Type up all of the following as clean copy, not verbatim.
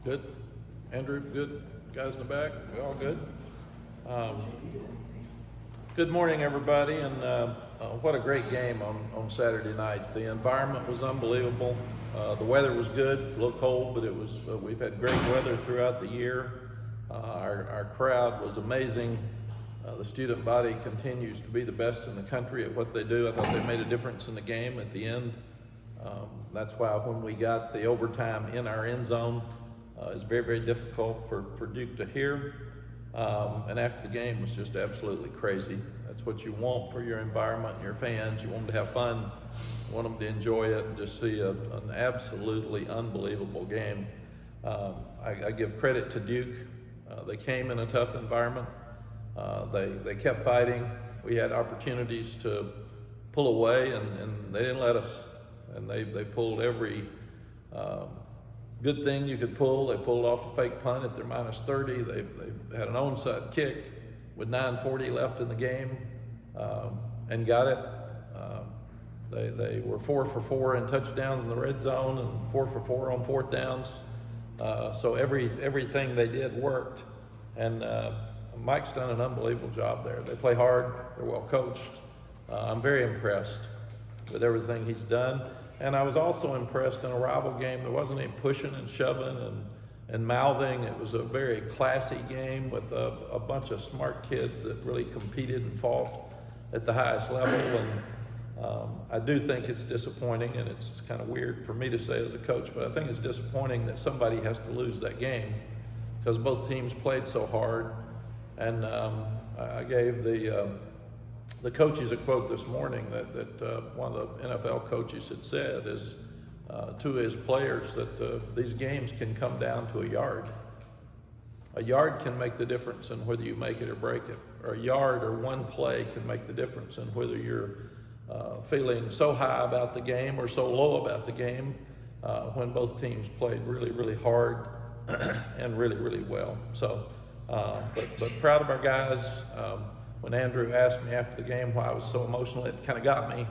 Good. Andrew, good. Guys in the back, we all good? Good morning, everybody, and what a great game on Saturday night. The environment was unbelievable. The weather was good. It's a little cold, but it was. We've had great weather throughout the year. Our crowd was amazing. The student body continues to be the best in the country at what they do. I thought they made a difference in the game at the end. That's why when we got the overtime in our end zone, it's very, very difficult for Duke to hear. And after the game was just absolutely crazy. That's what you want for your environment and your fans. You want them to have fun, you want them to enjoy it, and just see an absolutely unbelievable game. I give credit to Duke. They came in a tough environment. They kept fighting. We had opportunities to pull away, and they didn't let us. And they pulled every good thing you could pull. They pulled off a fake punt at their minus 30. They had an onside kick with 9:40 left in the game and got it. They were 4 for 4 in touchdowns in the red zone and 4 for 4 on fourth downs. So everything they did worked. And Mike's done an unbelievable job there. They play hard. They're well coached. I'm very impressed with everything he's done. And I was also impressed in a rival game. There wasn't any pushing and shoving and mouthing. It was a very classy game with a bunch of smart kids that really competed and fought at the highest level. And I do think it's disappointing, and it's kind of weird for me to say as a coach, but I think it's disappointing that somebody has to lose that game because both teams played so hard. And I gave the coaches a quote this morning that one of the NFL coaches had said is to his players that these games can come down to a yard. A yard can make the difference in whether you make it or break it. Or a yard or one play can make the difference in whether you're feeling so high about the game or so low about the game when both teams played really, really hard and really, really well. So, but proud of our guys. When Andrew asked me after the game why I was so emotional, it kind of got me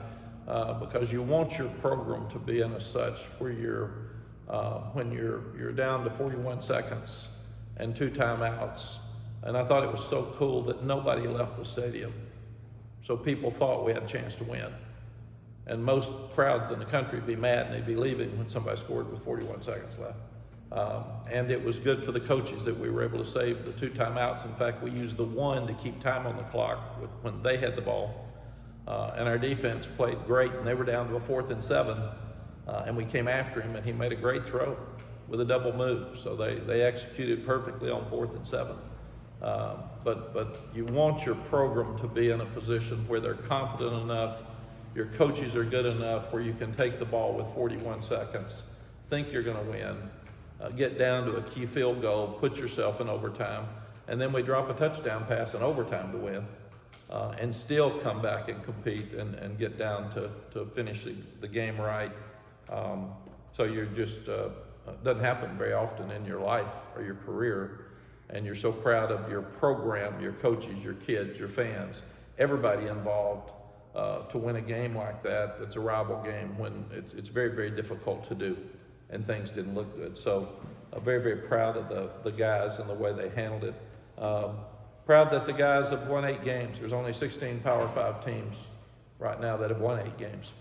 because you want your program to be in a such where when you're down to 41 seconds and 2 timeouts. And I thought it was so cool that nobody left the stadium. So people thought we had a chance to win. And most crowds in the country would be mad and they'd be leaving when somebody scored with 41 seconds left. And it was good for the coaches that we were able to save the 2 timeouts. In fact, we used the 1 to keep time on the clock when they had the ball. And our defense played great, and they were down to a 4th and 7. And we came after him, and he made a great throw with a double move. So they executed perfectly on 4th and 7. But you want your program to be in a position where they're confident enough, your coaches are good enough where you can take the ball with 41 seconds, think you're going to win, get down to a key field goal, put yourself in overtime, and then we drop a touchdown pass in overtime to win, and still come back and compete and get down to finish the game right. So you're just, doesn't happen very often in your life or your career, and you're so proud of your program, your coaches, your kids, your fans, everybody involved to win a game like that. It's a rival game when it's very, very difficult to do. And things didn't look good. So very, very proud of the guys and the way they handled it. Proud that the guys have won 8 games. There's only 16 Power 5 teams right now that have won 8 games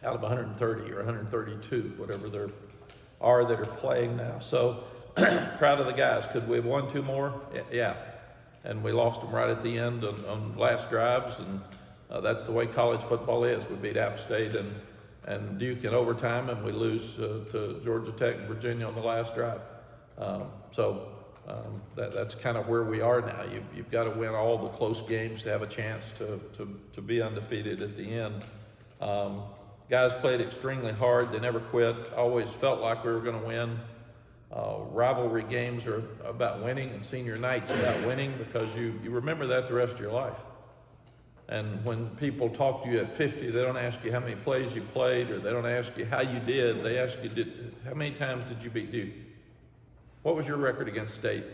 out of 130 or 132, whatever there are that are playing now. So proud of the guys. Could we have won 2 more? Yeah. And we lost them right at the end on last drives. And that's the way college football is. We beat App State and Duke in overtime, and we lose to Georgia Tech and Virginia on the last drive. That's kind of where we are now. You've got to win all the close games to have a chance to be undefeated at the end. Guys played extremely hard. They never quit. Always felt like we were going to win. Rivalry games are about winning, and senior night's about winning because you remember that the rest of your life. And when people talk to you at 50, they don't ask you how many plays you played, or they don't ask you how you did. They ask you, how many times did you beat Duke? What was your record against State?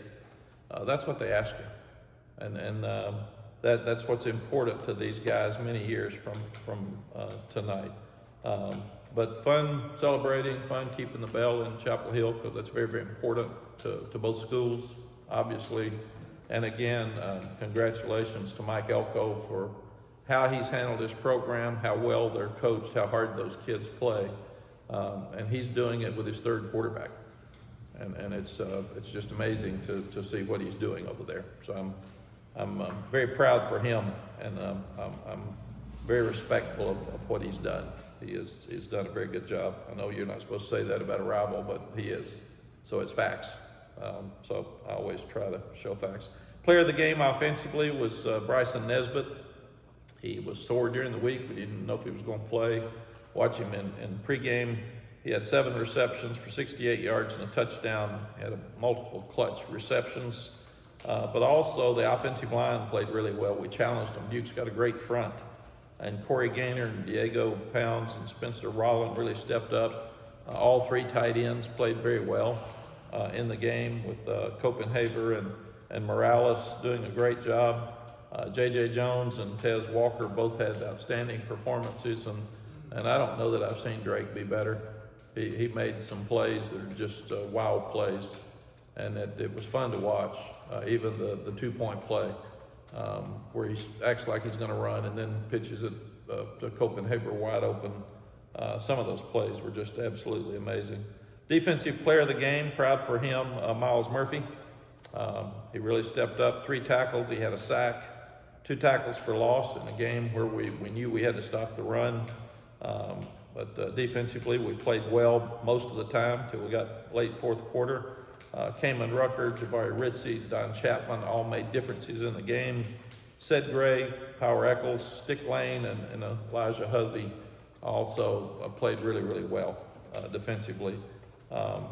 That's what they ask you. And that's what's important to these guys many years from tonight. But fun celebrating, fun keeping the bell in Chapel Hill, because that's very, very important to both schools, obviously. And again, congratulations to Mike Elko for how he's handled his program, how well they're coached, how hard those kids play. And he's doing it with his third quarterback. And it's just amazing to see what he's doing over there. So I'm very proud for him, and I'm very respectful of what he's done. He's done a very good job. I know you're not supposed to say that about a rival, but he is. So it's facts. So I always try to show facts. Player of the game offensively was Bryson Nesbitt. He was sore during the week. We didn't know if he was going to play. Watch him in pregame. He had 7 receptions for 68 yards and a touchdown. He had multiple clutch receptions. But also the offensive line played really well. We challenged them. Duke's got a great front. And Corey Gaynor and Diego Pounds and Spencer Rolland really stepped up. All 3 tight ends played very well in the game, with Copenhagen and Morales doing a great job. J.J. Jones and Tez Walker both had outstanding performances, and I don't know that I've seen Drake be better. He made some plays that are just wild plays, and it was fun to watch. Even the 2-point play where he acts like he's going to run and then pitches it to Copenhagen wide open. Some of those plays were just absolutely amazing. Defensive player of the game, proud for him, Miles Murphy. He really stepped up. 3 tackles, he had a sack, 2 tackles for loss in a game where we knew we had to stop the run. But defensively, we played well most of the time till we got late fourth quarter. Kamen Rucker, Jabari Ritzy, Don Chapman all made differences in the game. Ced Gray, Power Eccles, Stick Lane, and Elijah Huzzy also played really, really well defensively.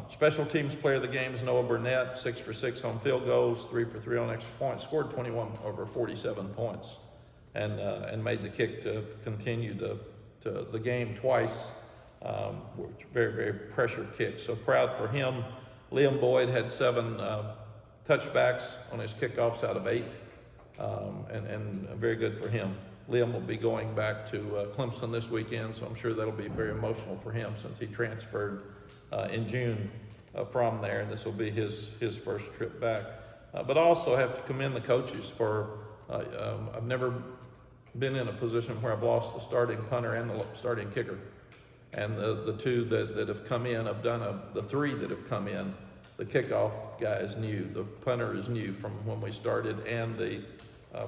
Special teams player of the game is Noah Burnett, 6 for 6 on field goals, 3 for 3 on extra points, scored 21 over 47 points, and made the kick to continue the game twice, which very, very pressure kick. So proud for him. Liam Boyd had 7 touchbacks on his kickoffs out of 8, and very good for him. Liam will be going back to Clemson this weekend, so I'm sure that'll be very emotional for him since he transferred in June from there, and this will be his first trip back. But I also have to commend the coaches for, I've never been in a position where I've lost the starting punter and the starting kicker. And the 2 that have come in, I've done the 3 that have come in. The kickoff guy is new, the punter is new from when we started, and the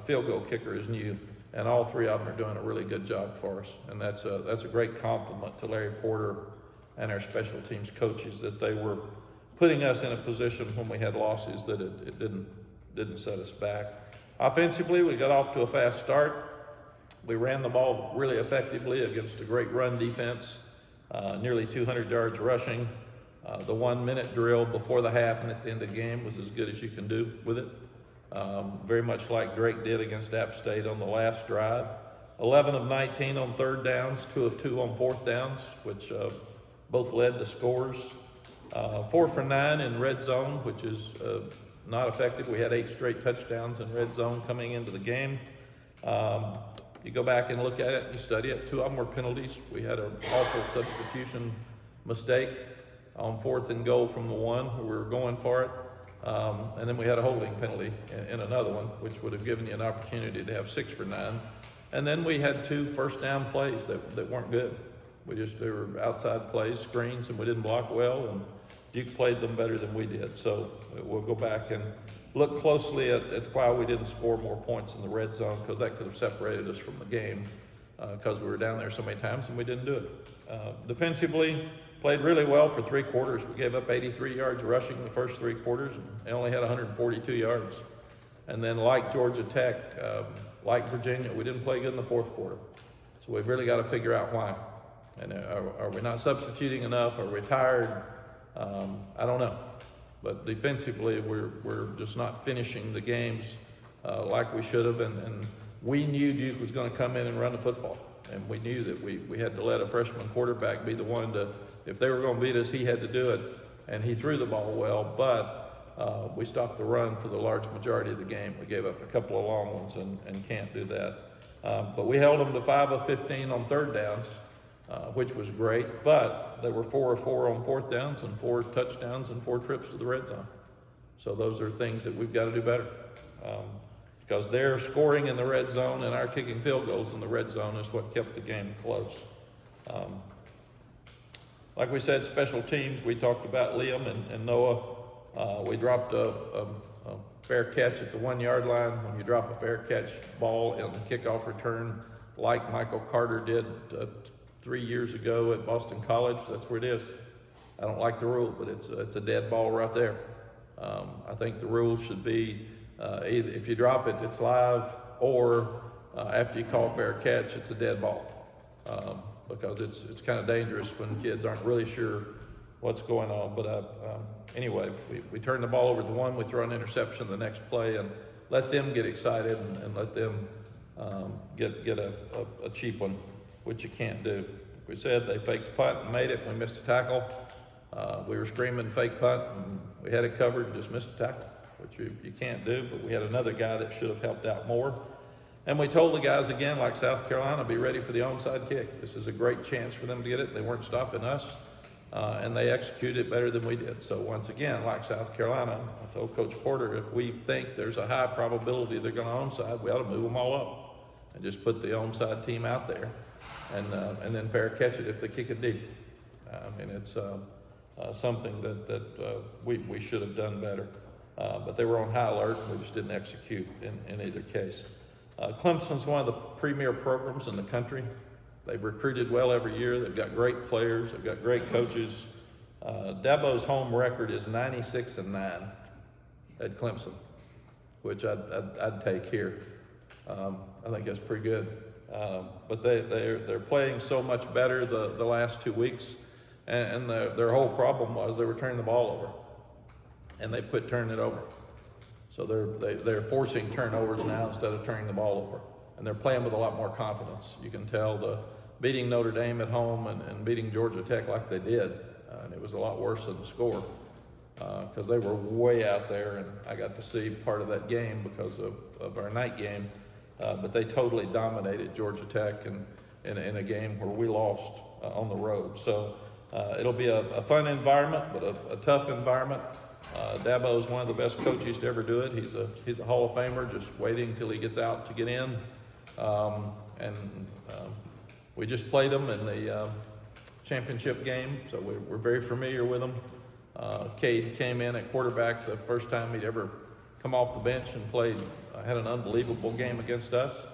field goal kicker is new. And all 3 of them are doing a really good job for us. And that's a great compliment to Larry Porter and our special teams coaches, that they were putting us in a position when we had losses that it didn't set us back. Offensively, we got off to a fast start. We ran the ball really effectively against a great run defense, nearly 200 yards rushing. The 1-minute drill before the half and at the end of the game was as good as you can do with it. Very much like Drake did against App State on the last drive. 11 of 19 on 3rd downs, 2 of 2 on 4th downs, which both led to scores. 4 for 9 in red zone, which is not effective. We had 8 straight touchdowns in red zone coming into the game. You go back and look at it, you study it. 2 of them were penalties. We had an awful substitution mistake on 4th and goal from the 1 where we were going for it. And then we had a holding penalty in another one, which would have given you an opportunity to have 6 for 9. And then we had 2 first down plays that weren't good. They were outside plays, screens, and we didn't block well, and Duke played them better than we did. So we'll go back and look closely at why we didn't score more points in the red zone, because that could have separated us from the game, because we were down there so many times and we didn't do it. Defensively, played really well for 3 quarters. We gave up 83 yards rushing the first 3 quarters and only had 142 yards. And then like Georgia Tech, like Virginia, we didn't play good in the 4th quarter. So we've really got to figure out why. And are we not substituting enough? Are we tired? I don't know. But defensively, we're just not finishing the games like we should have. And we knew Duke was going to come in and run the football. And we knew that we had to let a freshman quarterback be the one to, if they were going to beat us, he had to do it. And he threw the ball well, but we stopped the run for the large majority of the game. We gave up a couple of long ones and can't do that. But we held them to 5 of 15 on 3rd downs. which was great, but they were 4 of 4 on fourth downs and 4 touchdowns and 4 trips to the red zone. So those are things that we've got to do better, because their scoring in the red zone and our kicking field goals in the red zone is what kept the game close. Like we said, special teams, we talked about Liam and Noah. We dropped a fair catch at the 1 yard line. When you drop a fair catch ball in the kickoff return, like Michael Carter did 3 years ago at Boston College, that's where it is. I don't like the rule, but it's a dead ball right there. I think the rule should be either if you drop it, it's live, or after you call fair catch, it's a dead ball. Because it's kind of dangerous when kids aren't really sure what's going on. But anyway, we turn the ball over to the one, we throw an interception the next play, and let them get excited and let them get a cheap one, which you can't do. We said they faked the punt and made it. We missed a tackle. We were screaming fake punt, and we had it covered and just missed a tackle, which you can't do. But we had another guy that should have helped out more. And we told the guys again, like South Carolina, be ready for the onside kick. This is a great chance for them to get it. They weren't stopping us, and they executed it better than we did. So once again, like South Carolina, I told Coach Porter, if we think there's a high probability they're going to onside, we ought to move them all up and just put the onside team out there, and then fair catch it if they kick it deep. And it's something that we should have done better. But they were on high alert, and we just didn't execute in either case. Clemson's one of the premier programs in the country. They've recruited well every year. They've got great players. They've got great coaches. Dabo's home record is 96-9 at Clemson, which I'd take here. I think that's pretty good. But they're playing so much better the last 2 weeks, and their whole problem was they were turning the ball over, and they quit turning it over. So they're forcing turnovers now instead of turning the ball over, and they're playing with a lot more confidence. You can tell the beating Notre Dame at home and beating Georgia Tech like they did, and it was a lot worse than the score because they were way out there, and I got to see part of that game because of our night game. But they totally dominated Georgia Tech in a game where we lost on the road. So it'll be a fun environment, but a tough environment. Dabo is one of the best coaches to ever do it. He's a Hall of Famer, just waiting till he gets out to get in. We just played him in the championship game, so we're very familiar with him. Cade came in at quarterback the first time he'd ever come off the bench and played. Had an unbelievable game against us.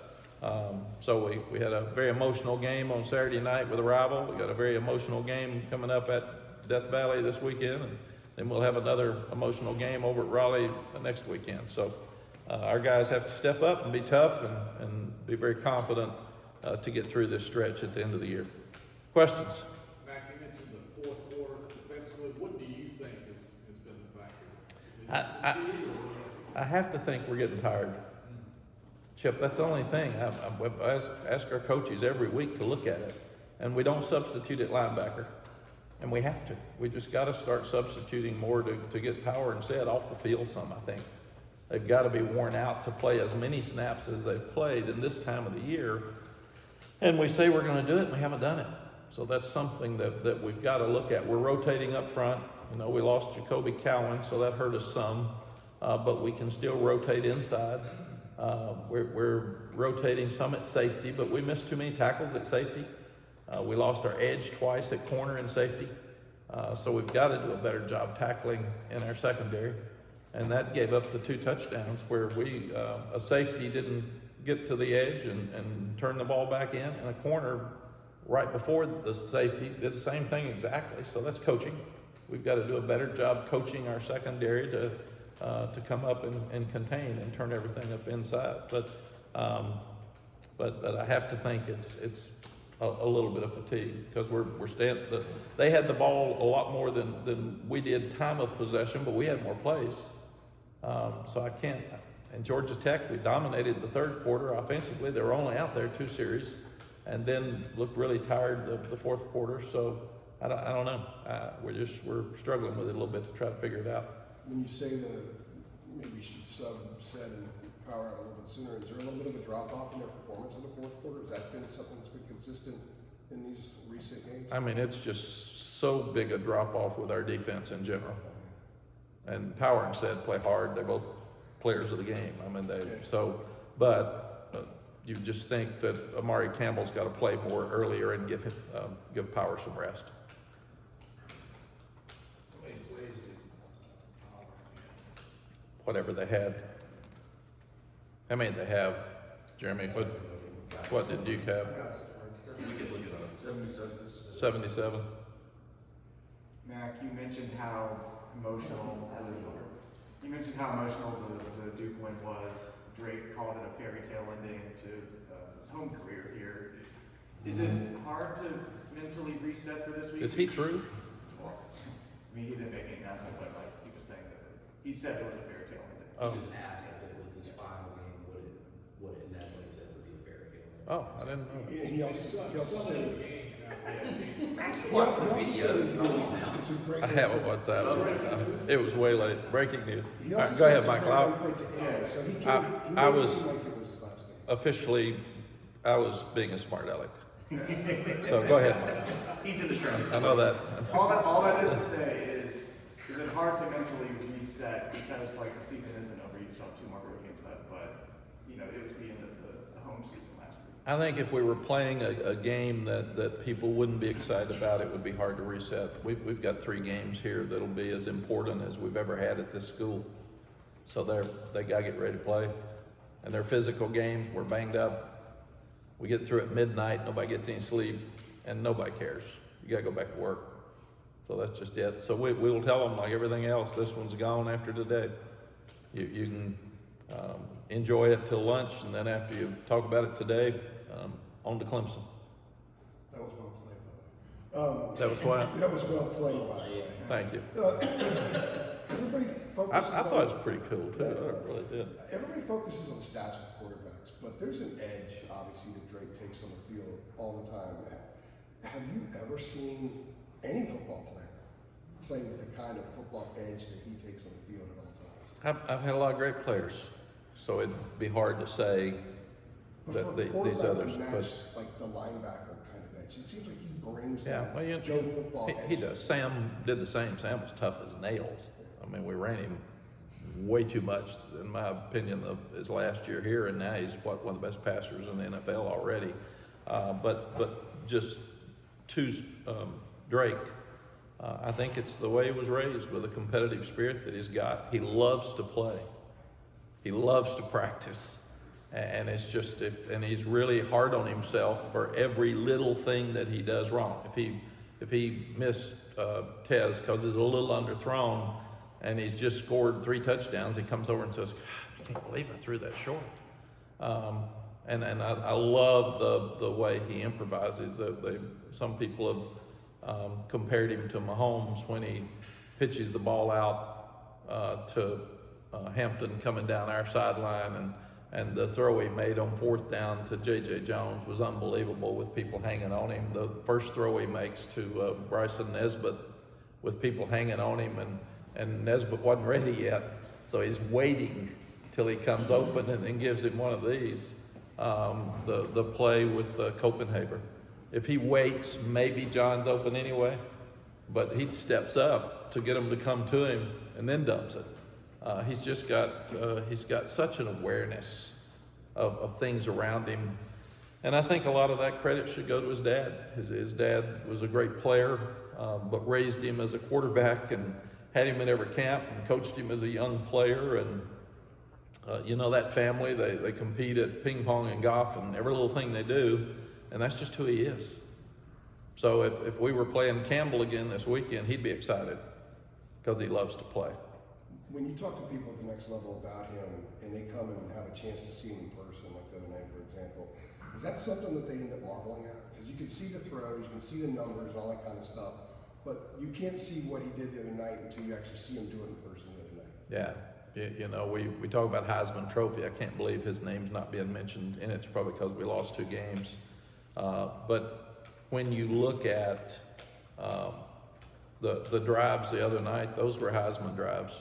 So we had a very emotional game on Saturday night with a rival. We got a very emotional game coming up at Death Valley this weekend, and then we'll have another emotional game over at Raleigh next weekend. So our guys have to step up and be tough and be very confident to get through this stretch at the end of the year. Questions? Mack, you mentioned the fourth quarter defensively. What do you think has been the factor? I have to think we're getting tired. Chip, that's the only thing. I ask our coaches every week to look at it, and we don't substitute at linebacker. And we have to. We just got to start substituting more to get power and set off the field some, I think. They've got to be worn out to play as many snaps as they've played in this time of the year. And we say we're going to do it, and we haven't done it. So that's something that we've got to look at. We're rotating up front. You know, we lost Jacoby Cowan, so that hurt us some. But we can still rotate inside. We're rotating some at safety, but we missed too many tackles at safety. We lost our edge twice at corner and safety. So we've got to do a better job tackling in our secondary. And that gave up the 2 touchdowns where a safety didn't get to the edge and turn the ball back in, and a corner right before the safety did the same thing exactly. So that's coaching. We've got to do a better job coaching our secondary to come up and contain and turn everything up inside. But I have to think it's a little bit of fatigue because we're staying. They had the ball a lot more than we did time of possession, but we had more plays. So I can't. And Georgia Tech, we dominated the third quarter offensively. They were only out there 2 series, and then looked really tired the fourth quarter. So I don't know. We're struggling with it a little bit to try to figure it out. When you say that maybe you should set and power out a little bit sooner, is there a little bit of a drop off in their performance in the fourth quarter? Has that been something that's been consistent in these recent games? I mean, it's just so big a drop off with our defense in general. And Power and Said play hard. They're both players of the game. I mean, but you just think that Amari Campbell's got to play more earlier and give Power some rest. Whatever they had. How many did they have, Jeremy? What did Duke have? We could look it up. 77. Mack, you mentioned how emotional the Duke win was. Drake called it a fairy tale ending to his home career here. Is it hard to mentally reset for this week? Is he through? Well, I mean, he didn't make any announcement, but like he was saying that he said it was a fairy tale ending. Oh. He was asked if it was his final game, would it, and that's what he said would be a fair game. Oh, I didn't know that. He also Some of said, the games after that game. he also said it's a great I way haven't for- watched that. It was way late. Breaking news. He All also right, go said ahead, it's a Michael. great way for it to end. So he I made it was- seem like it was his last game. Officially, I was being a smart aleck. So go ahead, Mike. He's in the strong. I know that. All that is to say is it hard to mentally reset because like the season isn't over. You still have 2 more road games left, but you know it was the end of the home season last week. I think if we were playing a game that people wouldn't be excited about, it would be hard to reset. We've got 3 games here that'll be as important as we've ever had at this school. So they got to get ready to play. And they're physical games. We're banged up. We get through at midnight. Nobody gets any sleep, and nobody cares. You got to go back to work. So that's just it. So we will tell them, like everything else, this one's gone after today. You can enjoy it till lunch, and then after you talk about it today, on to Clemson. That was well played, by the way. That was what? That was well played, by the way. Thank you. Everybody I focuses thought it was pretty cool too. Yeah, I really did. Everybody focuses on stats with quarterbacks, but there's an edge, obviously, that Drake takes on the field all the time. Have you ever seen any football player play with the kind of football edge that he takes on the field at all times? I've had a lot of great players, so it'd be hard to say But that for a these quarterback others. to match, But like the linebacker kind of edge, it seems like he brings yeah, that well, Joe football edge. he does. Sam did the same. Sam was tough as nails. I mean, we ran him way too much, in my opinion, of his last year here, and now he's one of the best passers in the NFL already. But just to Drake, I think it's the way he was raised with a competitive spirit that he's got. He loves to play. He loves to practice. And it's just, and he's really hard on himself for every little thing that he does wrong. If he missed Tez because he's a little underthrown and he's just scored 3 touchdowns, he comes over and says, "God, I can't believe I threw that short." And I love the way he improvises. Some people have compared him to Mahomes when he pitches the ball out to Hampton coming down our sideline, and the throw he made on 4th down to J.J. Jones was unbelievable with people hanging on him. The first throw he makes to Bryson Nesbitt with people hanging on him, and Nesbitt wasn't ready yet, so he's waiting till he comes open and then gives him one of these. The play with Copenhagen. If he waits, maybe John's open anyway, but he steps up to get him to come to him and then dumps it. He's got such an awareness of things around him. And I think a lot of that credit should go to his dad. His dad was a great player, but raised him as a quarterback and had him in every camp and coached him as a young player. And that family, they compete at ping pong and golf and every little thing they do, and that's just who he is. So if we were playing Campbell again this weekend, he'd be excited because he loves to play. When you talk to people at the next level about him and they come and have a chance to see him in person, like the other night, for example, is that something that they end up marveling at? Because you can see the throws, you can see the numbers and all that kind of stuff, but you can't see what he did the other night until you actually see him do it in person the other night. Yeah. We talk about Heisman Trophy. I can't believe his name's not being mentioned in it. It's probably because we lost 2 games. But when you look at the drives the other night, those were Heisman drives.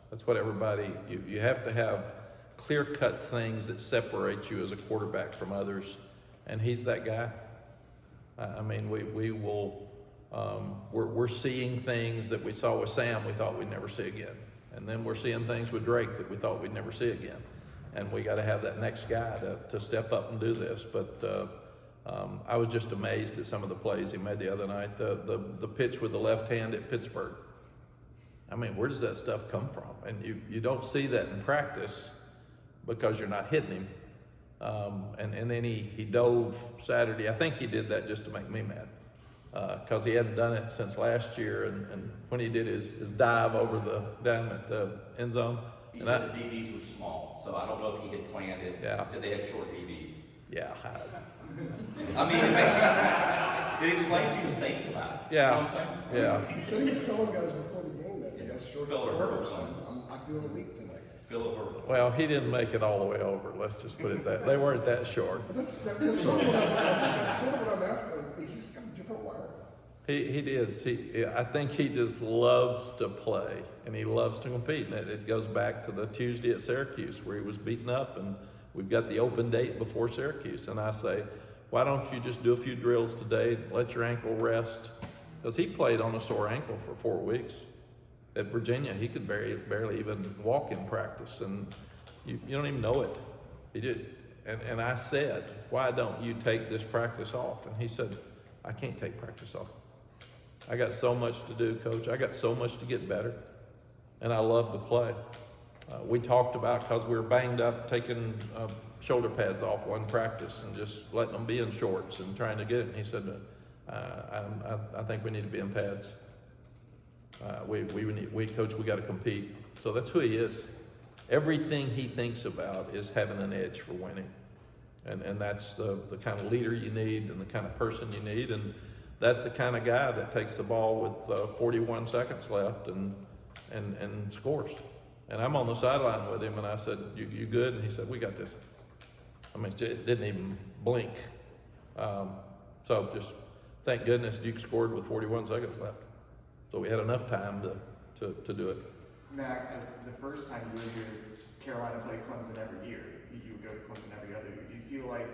That's what you have to have clear-cut things that separate you as a quarterback from others, and he's that guy. I mean, we will, we're seeing things that we saw with Sam we thought we'd never see again. And then we're seeing things with Drake that we thought we'd never see again. And we got to have that next guy to step up and do this. But I was just amazed at some of the plays he made the other night. The pitch with the left hand at Pittsburgh. I mean, where does that stuff come from? And you don't see that in practice because you're not hitting him. And then he dove Saturday. I think he did that just to make me mad because he hadn't done it since last year. And when he did his dive over down at the end zone. He said the DBs were small, so I don't know if he had planned it. Yeah. He said they had short DBs. Yeah. I mean, it explains he was thinking about it. Yeah. You know what I'm saying? Yeah. He said he was telling guys before the game that they got short Phil or corners. Herbert. I feel elite tonight. Philip Herbert. Well, he didn't make it all the way over. Let's just put it that. They weren't that short. But that's sort of what I'm asking. Like, he's just got a different wire. He is. I think he just loves to play and he loves to compete. And it goes back to the Tuesday at Syracuse where he was beaten up and we've got the open date before Syracuse. And I say, why don't you just do a few drills today, let your ankle rest? Because he played on a sore ankle for 4 weeks. At Virginia, he could barely even walk in practice and you don't even know it. He did. And I said, why don't you take this practice off? And he said, I can't take practice off. I got so much to do, Coach. I got so much to get better, and I love to play. We talked about, because we were banged up, taking shoulder pads off one practice and just letting them be in shorts and trying to get it. And he said, I think we need to be in pads. Coach, we got to compete. So that's who he is. Everything he thinks about is having an edge for winning. And that's the kind of leader you need and the kind of person you need. And that's the kind of guy that takes the ball with 41 seconds left and scores. And I'm on the sideline with him and I said, you good? And he said, we got this. I mean, it didn't even blink. So just thank goodness Duke scored with 41 seconds left. So we had enough time to do it. Mack, the first time you were here, Carolina played Clemson every year. You would go to Clemson every other year. Do you feel like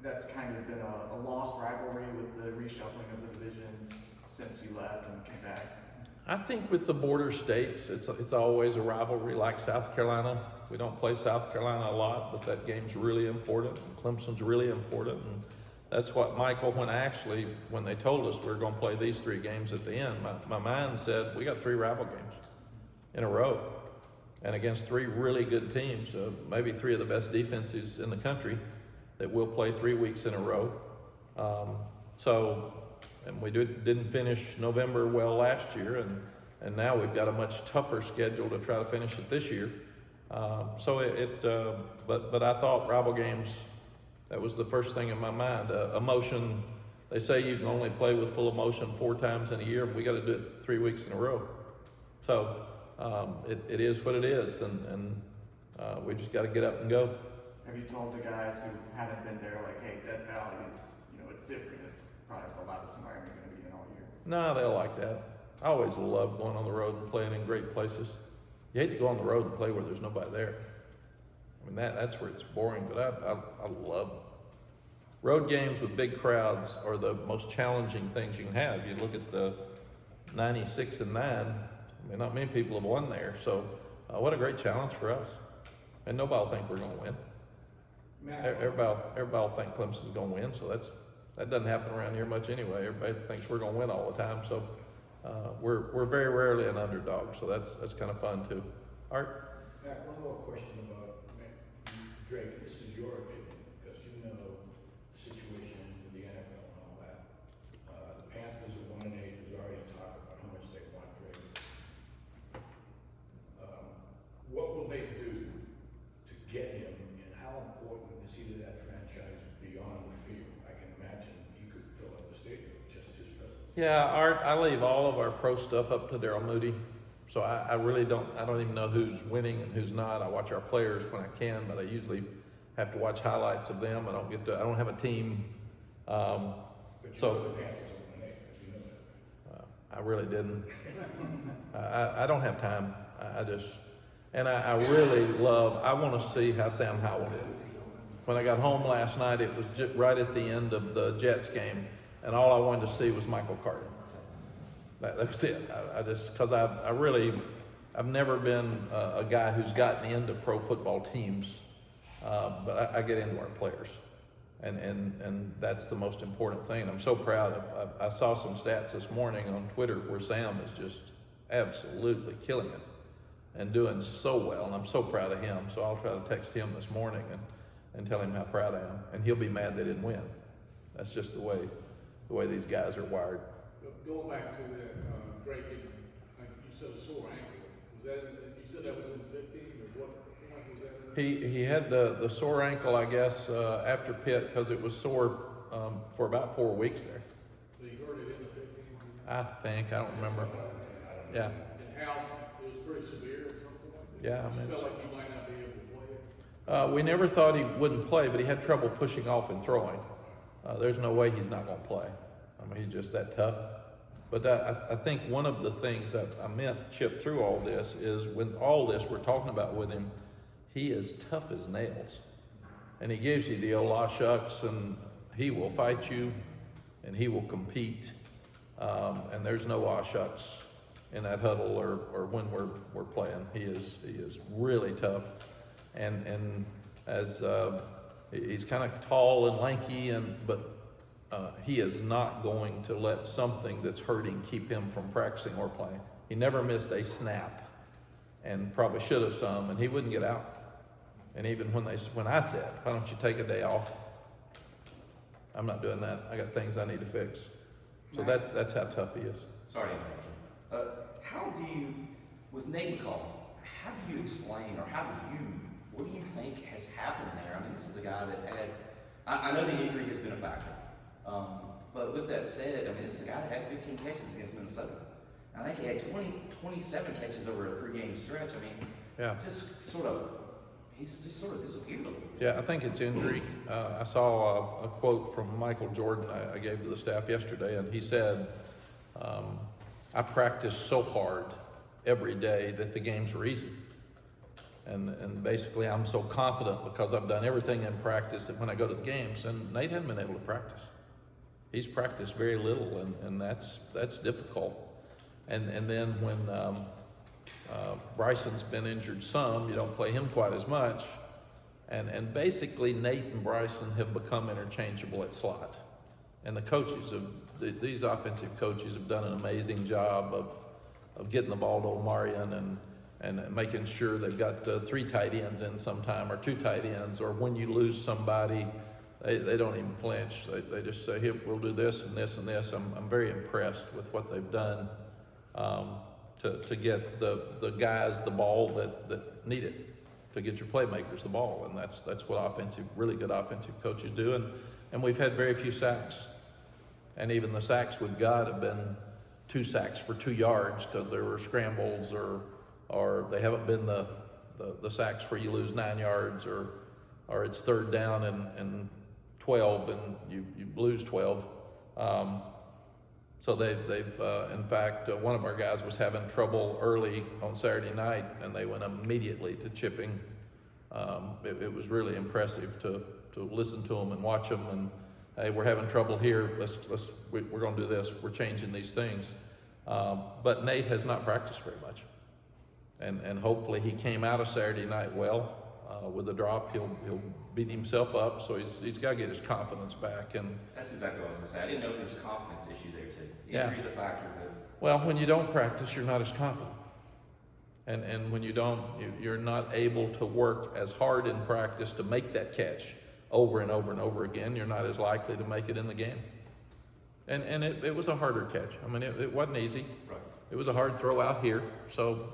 that's kind of been a lost rivalry with the reshuffling of the divisions since you left and came back? I think with the border states, it's always a rivalry like South Carolina. We don't play South Carolina a lot, but that game's really important. And Clemson's really important. And that's what Michael, when they told us we were going to play these 3 games at the end, my mind said, we got 3 rival games in a row. And against 3 really good teams, maybe 3 of the best defenses in the country that we'll play 3 weeks in a row. And we didn't finish November well last year, and now we've got a much tougher schedule to try to finish it this year. But I thought rival games, that was the first thing in my mind. Emotion, they say you can only play with full emotion 4 times in a year, but we got to do it 3 weeks in a row. So it is what it is, and we just got to get up and go. Have you told the guys who haven't been there, like, hey, Death Valley is, it's different. It's probably the loudest environment you're going to be in all year. No, they'll like that. I always love going on the road and playing in great places. You hate to go on the road and play where there's nobody there. I mean, that's where it's boring, but I love them. Road games with big crowds are the most challenging things you can have. You look at the 96 and 9, I mean, not many people have won there, so what a great challenge for us. And nobody will think we're going to win. Everybody will think Clemson's going to win, so that doesn't happen around here much anyway. Everybody thinks we're going to win all the time, so we're very rarely an underdog, so that's kind of fun too. Art? Matt, one more question about Drake. This is your opinion, because you know the situation with the NFL and all that. The Panthers are 1-8. There's already talk about how much they want Drake. What will they do to get him, and how important is he to that franchise beyond the field? I can imagine he could fill up the stadium with just his presence. Yeah, Art, I leave all of our pro stuff up to Daryl Moody. So I really don't even know who's winning and who's not. I watch our players when I can, but I usually have to watch highlights of them. I don't have a team. But you know the Panthers are 1-8, you know that. I really didn't. I don't have time. I really I want to see how Sam Howell did. When I got home last night, it was just right at the end of the Jets game, and all I wanted to see was Michael Carter. That was it. I just, because I've never been a guy who's gotten into pro football teams, but I get into our players. And that's the most important thing. I'm so proud of, I saw some stats this morning on Twitter where Sam is just absolutely killing it and doing so well, and I'm so proud of him. So I'll try to text him this morning and tell him how proud I am, and he'll be mad they didn't win. That's just the way these guys are wired. Going back to that, Drake, like you said, a sore ankle. Was that, you said that was in the 15, or what was that? He had the sore ankle, I guess, after Pitt, because it was sore for about 4 weeks there. So you heard it in the 15? I think, I don't remember. Yeah, And how, it was pretty severe or something like that? yeah. I mean, You felt like he might not be able to play it? we never thought he wouldn't play, but he had trouble pushing off and throwing. There's no way he's not going to play. I mean, he's just that tough. But I think one of the things that I meant, Chip, through all this is when all this we're talking about with him, he is tough as nails. And he gives you the old "aw shucks," and he will fight you and he will compete. And there's no "aw shucks" in that huddle or when we're playing. He is really tough. And as he's kind of tall and lanky, but he is not going to let something that's hurting keep him from practicing or playing. He never missed a snap, and probably should have some, and he wouldn't get out. And even when I said, "Why don't you take a day off?" I'm not doing that. I got things I need to fix. So that's how tough he is. Sorry to interrupt you. How do you, with Nate McCall, how do you explain, or what do you think has happened there? I mean, this is a guy that had, I know the injury has been a factor. But with that said, I mean, this is a guy that had 15 catches against Minnesota. I think he had 27 catches over a 3-game stretch. I mean, Yeah. he's just sort of disappeared a little bit. Yeah, I think it's injury. I saw a quote from Michael Jordan I gave to the staff yesterday, and he said, "I practice so hard every day that the games are easy. And basically I'm so confident because I've done everything in practice that when I go to the games," and Nate hadn't been able to practice. He's practiced very little, and that's difficult. And then when Bryson's been injured some, you don't play him quite as much. And basically Nate and Bryson have become interchangeable at slot. And the coaches these offensive coaches have done an amazing job of getting the ball to Omarion and making sure they've got 3 tight ends in sometime, or 2 tight ends, or when you lose somebody, they don't even flinch. They just say, "Here, we'll do this and this and this." I'm very impressed with what they've done to get the guys the ball that need it, to get your playmakers the ball, and that's what really good offensive coaches do. And we've had very few sacks, and even the sacks we've got have been 2 sacks for 2 yards because there were scrambles, or they haven't been the sacks where you lose 9 yards, or it's 3rd down and 12 and you lose 12. So they've in fact, one of our guys was having trouble early on Saturday night, and they went immediately to chipping. It was really impressive to listen to them and watch them, and hey, we're having trouble here. We're going to do this. We're changing these things. But Nate has not practiced very much, and hopefully he came out of Saturday night well. With a drop, he'll beat himself up. So he's got to get his confidence back. And That's exactly what I was going to say. I didn't know if there's a confidence issue there too. Yeah. Injury's a factor, but well, when you don't practice, you're not as confident. And when you don't, you're not able to work as hard in practice to make that catch over and over and over again. You're not as likely to make it in the game. And it was a harder catch. I mean, it wasn't easy. right. It was a hard throw out here. So,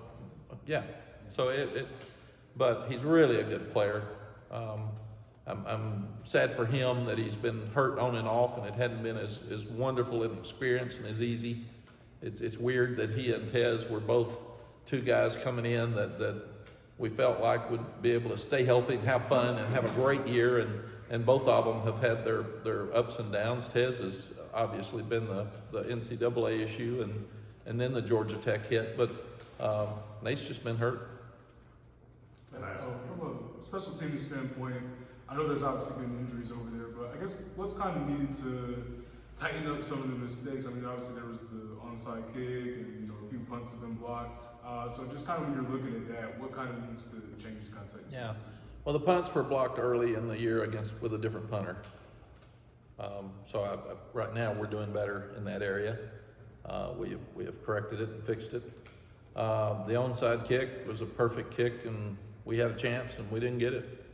yeah. So but he's really a good player. I'm sad for him that he's been hurt on and off, and it hadn't been as wonderful an experience and as easy. It's weird that he and Tez were both 2 guys coming in that we felt like would be able to stay healthy and have fun and have a great year, and both of them have had their ups and downs. Tez has obviously been the NCAA issue, and then the Georgia Tech hit, but Nate's just been hurt. From a special teams standpoint, I know there's obviously been injuries over there, but I guess what's kind of needed to tighten up some of the mistakes. I mean, obviously there was the onside kick and a few punts have been blocked. So just kind of when you're looking at that, what kind of needs to change kind of tighten some Yeah. of this? Well, the punts were blocked early in the year with a different punter. Right now we're doing better in that area. We have corrected it and fixed it. The onside kick was a perfect kick, and we had a chance and we didn't get it.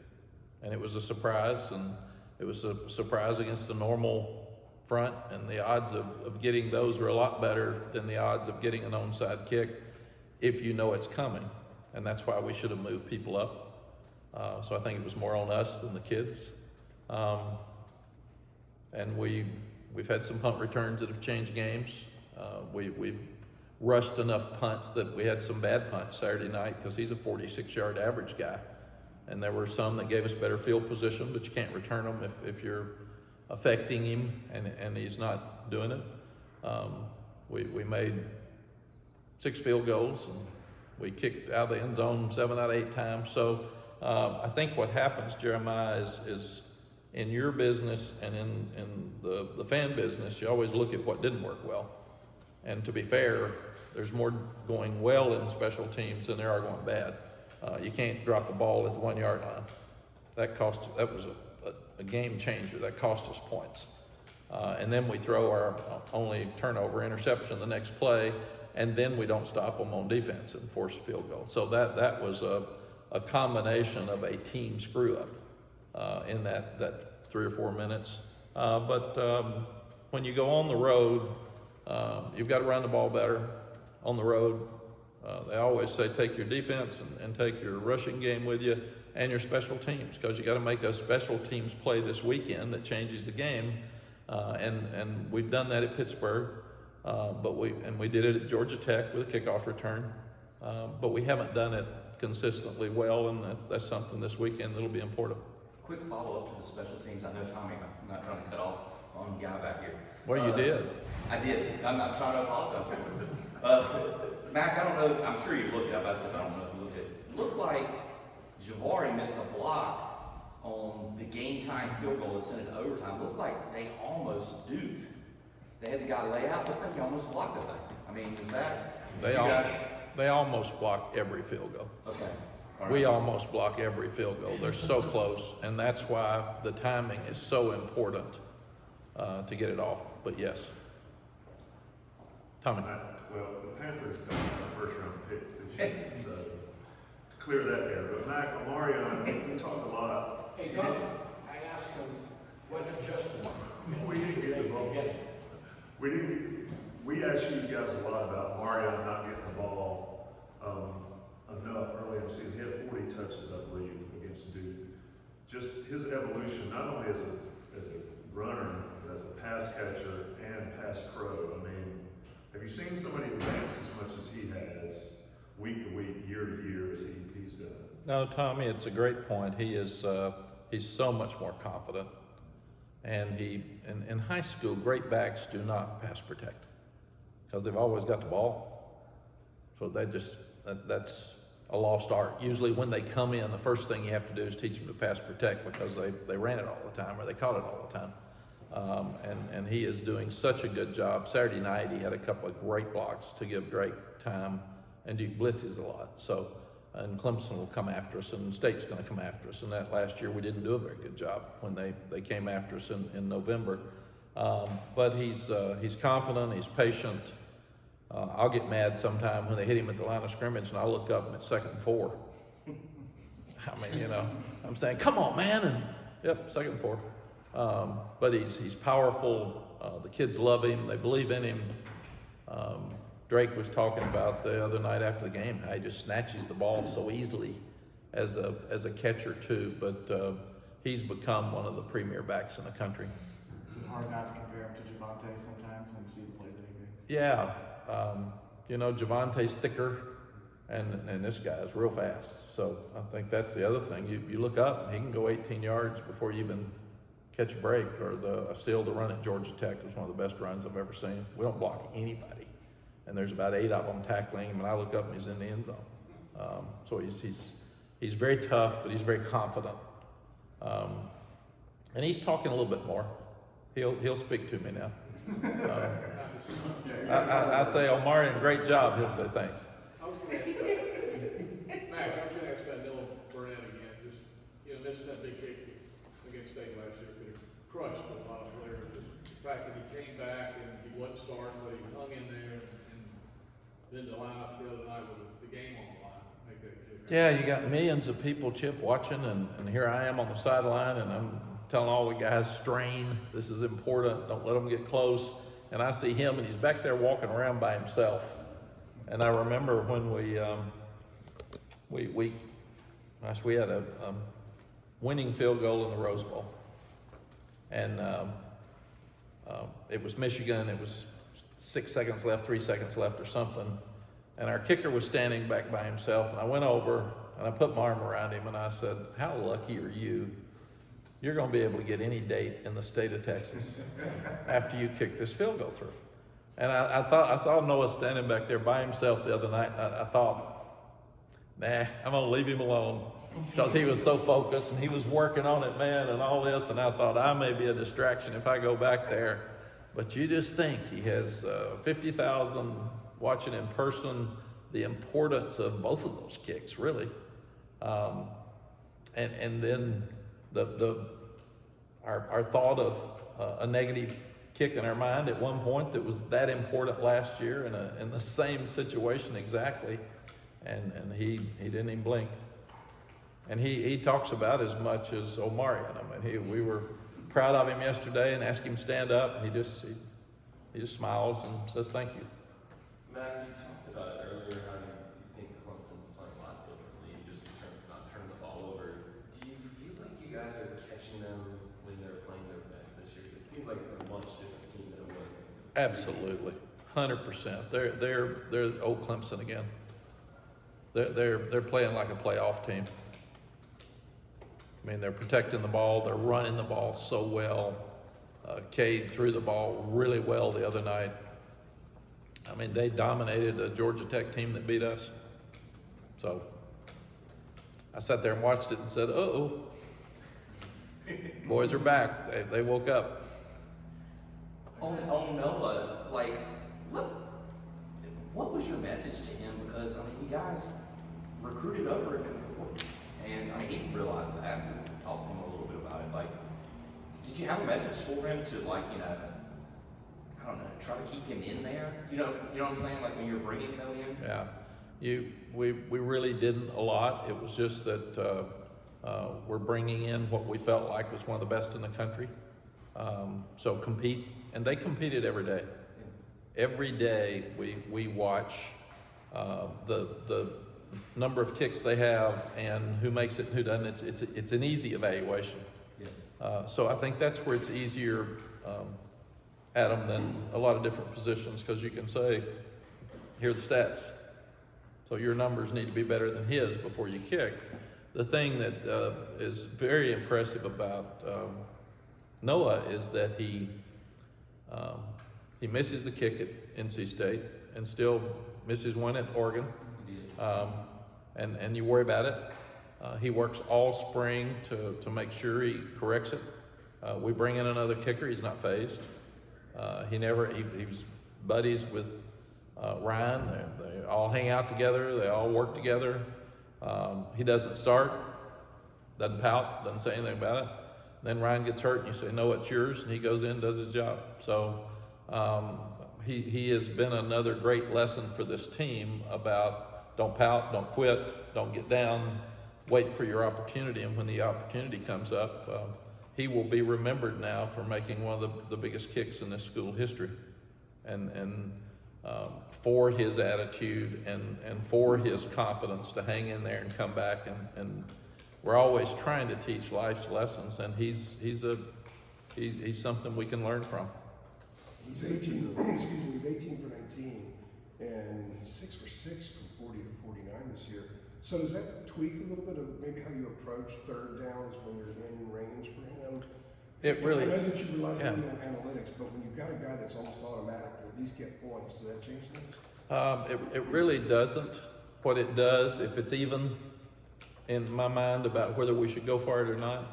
And it was a surprise, and it was a surprise against a normal front, and the odds of getting those are a lot better than the odds of getting an onside kick if you know it's coming. And that's why we should have moved people up. So I think it was more on us than the kids. And we've had some punt returns that have changed games. We've rushed enough punts that we had some bad punts Saturday night because he's a 46-yard average guy. And there were some that gave us better field position, but you can't return them if you're affecting him and he's not doing it. We made 6 field goals, and we kicked out of the end zone 7 out of 8 times. So I think what happens, Jeremiah, is in your business and in the fan business, you always look at what didn't work well. And to be fair, there's more going well in special teams than there are going bad. You can't drop the ball at the 1 yard line. That was a game changer. That cost us points. And then we throw our only turnover interception the next play, and then we don't stop them on defense and force a field goal. So that was a combination of a team screw up in that 3 or 4 minutes. But when you go on the road, you've got to run the ball better on the road. They always say take your defense and take your rushing game with you and your special teams, because you got to make a special teams play this weekend that changes the game. And we've done that at Pittsburgh, but we did it at Georgia Tech with a kickoff return. But we haven't done it consistently well, and that's something this weekend that'll be important. Quick follow-up to the special teams. I know, Tommy, I'm not trying to cut off on the guy back here. Well, you did. I did. I'm trying to apologize for it. Mack, I don't know. I'm sure you looked it up. I said I don't know if you looked at it. It looked like Javari missed a block on the game-time field goal that sent it to overtime. It looked like they almost duped. They had the guy lay out. It looked like he almost blocked the thing. I mean, is that... They almost block every field goal. Okay. All right. We almost block every field goal. They're so close, and that's why the timing is so important to get it off. But yes. Tommy. Well, the Panthers got a first-round pick this year, so to clear that air. But Mack, Omarion, we talk a lot. Hey, Tom, I asked him, what adjustment? We didn't get the ball. We asked you guys a lot about Omarion not getting the ball enough early in the season. He had 40 touches, I believe, against Duke. Just his evolution, not only as a runner, but as a pass catcher and pass pro. I mean, have you seen somebody advance as much as he has, week to week, year to year, as he's done? No, Tommy, it's a great point. He's so much more confident. And in high school, great backs do not pass protect because they've always got the ball. So that's a lost art. Usually when they come in, the first thing you have to do is teach them to pass protect because they ran it all the time or they caught it all the time. And he is doing such a good job. Saturday night, he had a couple of great blocks to give Drake time, and Duke blitzes a lot. So, and Clemson will come after us, and State's going to come after us. And that last year, we didn't do a very good job when they came after us in November. But he's confident, he's patient. I'll get mad sometime when they hit him at the line of scrimmage, and I'll look up and it's 2nd and 4. I mean, I'm saying, come on, man, and yep, 2nd and 4. But he's powerful. The kids love him. They believe in him. Drake was talking about the other night after the game how he just snatches the ball so easily as a catcher too. But he's become one of the premier backs in the country. Is it hard not to compare him to Javonte sometimes when you see the plays that he makes? Yeah, Javonte's thicker, and this guy is real fast. So I think that's the other thing. You look up, and he can go 18 yards before you even catch a break. Or the steal the run at Georgia Tech was one of the best runs I've ever seen. We don't block anybody, and there's about 8 of them tackling him, and I look up and he's in the end zone. So he's very tough, but he's very confident, and he's talking a little bit more. He'll speak to me now. I say, Omarion, great job. He'll say thanks. I was gonna ask about, Mack, I was gonna ask about Dylan Burnett again, just, missing that big kick against State last year, could have crushed a lot of players. Just the fact that he came back and he wasn't starting, but he hung in there, and then to line up the other night with the game on the line, make that kick. Yeah, you got millions of people, Chip, watching, and here I am on the sideline, and I'm telling all the guys, strain, this is important, don't let them get close. And I see him, and he's back there walking around by himself. And I remember when we had a winning field goal in the Rose Bowl. And it was Michigan, it was 6 seconds left, 3 seconds left or something. And our kicker was standing back by himself, and I went over, and I put my arm around him, and I said, how lucky are you? You're gonna be able to get any date in the state of Texas after you kick this field goal through. And I saw Noah standing back there by himself the other night. I thought, nah, I'm gonna leave him alone, because he was so focused and he was working on it, man, and all this. And I thought, I may be a distraction if I go back there. But you just think he has 50,000 watching in person, the importance of both of those kicks, really. And then our thought of a negative kick in our mind at one point that was that important last year in the same situation exactly, and he didn't even blink. And he talks about as much as Omarion. I mean, we were proud of him yesterday and asked him to stand up, and he just smiles and says thank you. Mack, you talked about it earlier, how you think Clemson's playing a lot differently, just in terms of not turning the ball over. Do you feel like you guys are catching them when they're playing their best this year? It seems like it's a much different team than it was. Absolutely, 100%. They're old Clemson again. They're playing like a playoff team. I mean, they're protecting the ball. They're running the ball so well. Cade threw the ball really well the other night. I mean, they dominated a Georgia Tech team that beat us. So I sat there and watched it and said, uh-oh, boys are back. They woke up. On Noah, like, what was your message to him? Because, I mean, you guys recruited over him in the court. And, I mean, he realized that. We talked to him a little bit about it. Like, did you have a message for him to, like, I don't know, try to keep him in there? You know what I'm saying? Like, when you're bringing Cody in? Yeah. We really didn't a lot. It was just that we're bringing in what we felt like was one of the best in the country. So compete. And they competed every day. Every day we watch the number of kicks they have and who makes it and who doesn't. It's an easy evaluation. Yeah. So I think that's where it's easier, Adam, than a lot of different positions, because you can say, here are the stats. So your numbers need to be better than his before you kick. The thing that is very impressive about Noah is that he misses the kick at NC State and still misses one at Oregon. And you worry about it. He works all spring to make sure he corrects it. We bring in another kicker, he's not phased. He was buddies with Ryan. They all hang out together, they all work together. He doesn't start, doesn't pout, doesn't say anything about it. Then Ryan gets hurt and you say, no, it's yours, and he goes in and does his job. So he has been another great lesson for this team about don't pout, don't quit, don't get down, wait for your opportunity, and when the opportunity comes up, he will be remembered now for making one of the biggest kicks in this school history. And for his attitude and for his confidence to hang in there and come back, and we're always trying to teach life's lessons, and he's something we can learn from. He's 18, he's 18 for 19, and he's 6 for 6 from 40 to 49 this year. So does that tweak a little bit of maybe how you approach third downs when you're in range for him? It really, I know that you rely yeah. on analytics, but when you've got a guy that's almost automatic to at least get points, does that change things? It really doesn't. What it does, if it's even in my mind about whether we should go for it or not,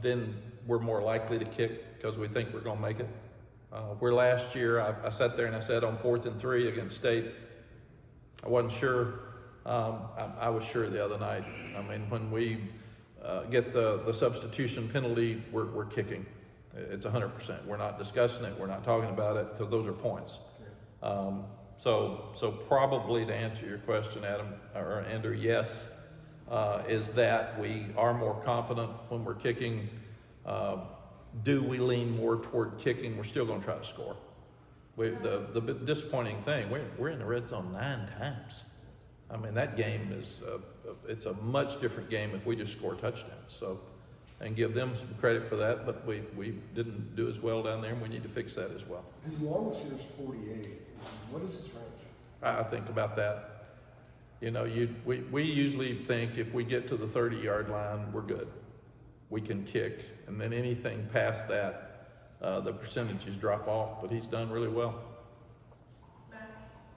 then we're more likely to kick. because we think we're gonna make it. Where last year, I sat there and I said on 4th and 3 against State, I wasn't sure. I was sure the other night. I mean, when we get the substitution penalty, we're kicking. It's 100%. We're not discussing it. We're not talking about it because those are points. So probably to answer your question, Adam or Andrew, yes, is that we are more confident when we're kicking. Do we lean more toward kicking? We're still going to try to score. The disappointing thing, we're in the red zone 9 times. I mean, that game is it's a much different game if we just score touchdowns. So, and give them some credit for that, but we didn't do as well down there, and we need to fix that as well. His longest year is 48. What is his range? I think about that. You know, we usually think if we get to the 30-yard line, we're good. We can kick, and then anything past that, the percentages drop off, but he's done really well. Mack,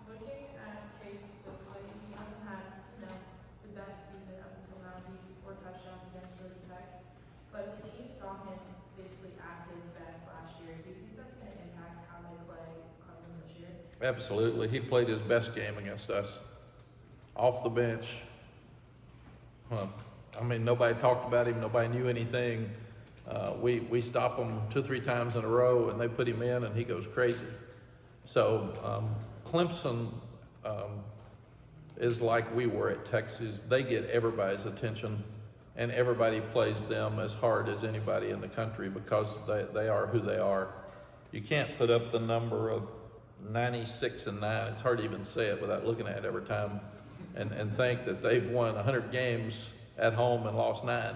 looking at K specifically, he hasn't had, the best season up until now. He 4 touchdowns against Georgia Tech, but the team saw him basically at his best last year. Do you think that's going to impact how they play Clemson this year? Absolutely. He played his best game against us. Off the bench. I mean, nobody talked about him. Nobody knew anything. We stop him 2-3 times in a row, and they put him in, and he goes crazy. So Clemson is like we were at Texas. They get everybody's attention, and everybody plays them as hard as anybody in the country because they are who they are. You can't put up the number of 96-9. It's hard to even say it without looking at it every time, and think that they've won 100 games at home and lost 9.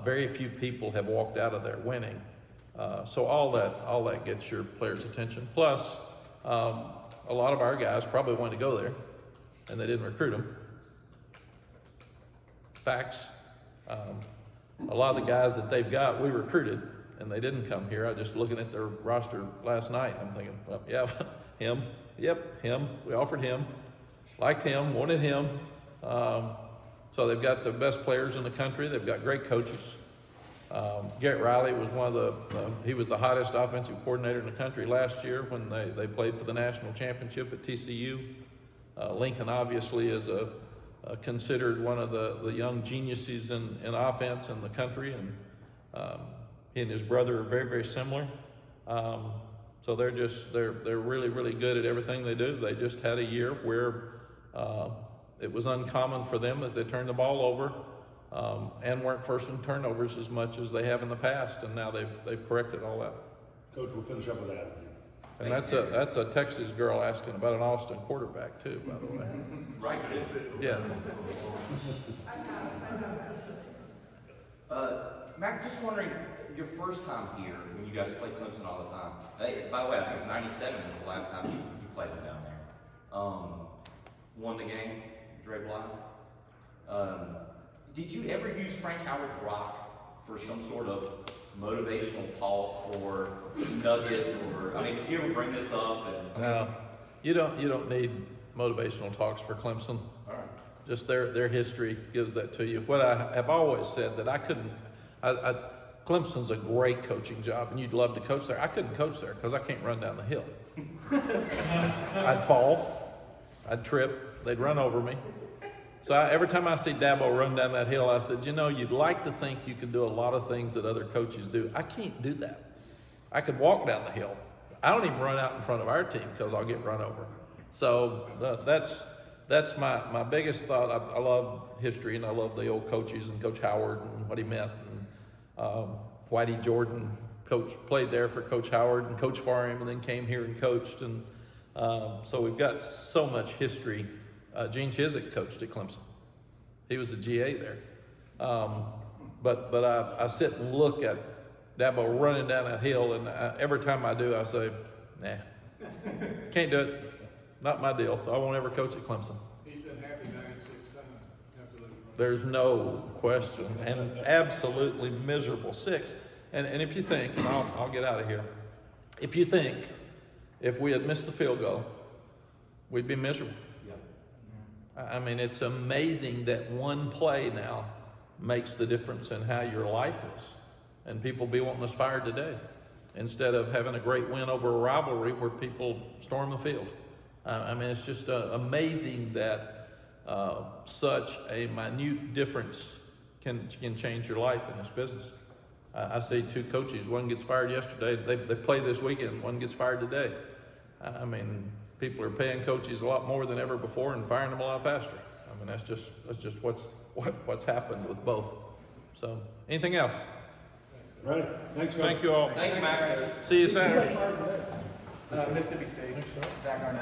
Very few people have walked out of there winning. So all that gets your players' attention. Plus, a lot of our guys probably wanted to go there, and they didn't recruit them. Facts. A lot of the guys that they've got, we recruited, and they didn't come here. I just looking at their roster last night, I'm thinking, well, yeah, him. Yep, him. We offered him. Liked him, wanted him. So they've got the best players in the country. They've got great coaches. Garrett Riley was he was the hottest offensive coordinator in the country last year when they played for the national championship at TCU. Lincoln obviously is considered one of the young geniuses in offense in the country, and he and his brother are very, very similar. So they're really, really good at everything they do. They just had a year where it was uncommon for them that they turned the ball over and weren't first in turnovers as much as they have in the past, and now they've corrected all that. Coach, we'll finish up with that. And that's a Texas girl asking about an Austin quarterback too, by the way. Right, Chris? Yes. Mack, just wondering, your first time here, when you guys play Clemson all the time. By the way, I think it was 97 was the last time you played them down there. Won the game, Dre Bly. Did you ever use Frank Howard's rock for some sort of motivational talk or nugget, or I mean, did you ever bring this up? No, you don't need motivational talks for Clemson. All right. Just their history gives that to you. What I have always said that I couldn't. Clemson's a great coaching job, and you'd love to coach there. I couldn't coach there because I can't run down the hill. I'd fall, I'd trip, they'd run over me. So every time I see Dabo run down that hill, I said, you'd like to think you could do a lot of things that other coaches do. I can't do that. I could walk down the hill. I don't even run out in front of our team because I'll get run over. So that's my biggest thought. I love history, and I love the old coaches and Coach Howard and what he meant. And Whitey Jordan played there for Coach Howard and coached for him, and then came here and coached. And so we've got so much history. Gene Chizik coached at Clemson. He was a GA there. But I sit and look at Dabo running down that hill, and every time I do, I say, nah, can't do it. Not my deal, so I won't ever coach at Clemson. He's been happy 96 times. There's no question, and absolutely miserable 6. And if you think, and I'll get out of here, if you think if we had missed the field goal, we'd be miserable. I mean, it's amazing that one play now makes the difference in how your life is. And people be wanting us fired today. instead of having a great win over a rivalry where people storm the field. I mean, it's just amazing that such a minute difference can change your life in this business. I see two coaches, one gets fired yesterday, they play this weekend, one gets fired today. I mean, people are paying coaches a lot more than ever before and firing them a lot faster. I mean, that's just what's happened with both. So, anything else? Right, thanks, guys. Thank you all. Thank you, Mack. See you Saturday. Mississippi State, Zach Arnett.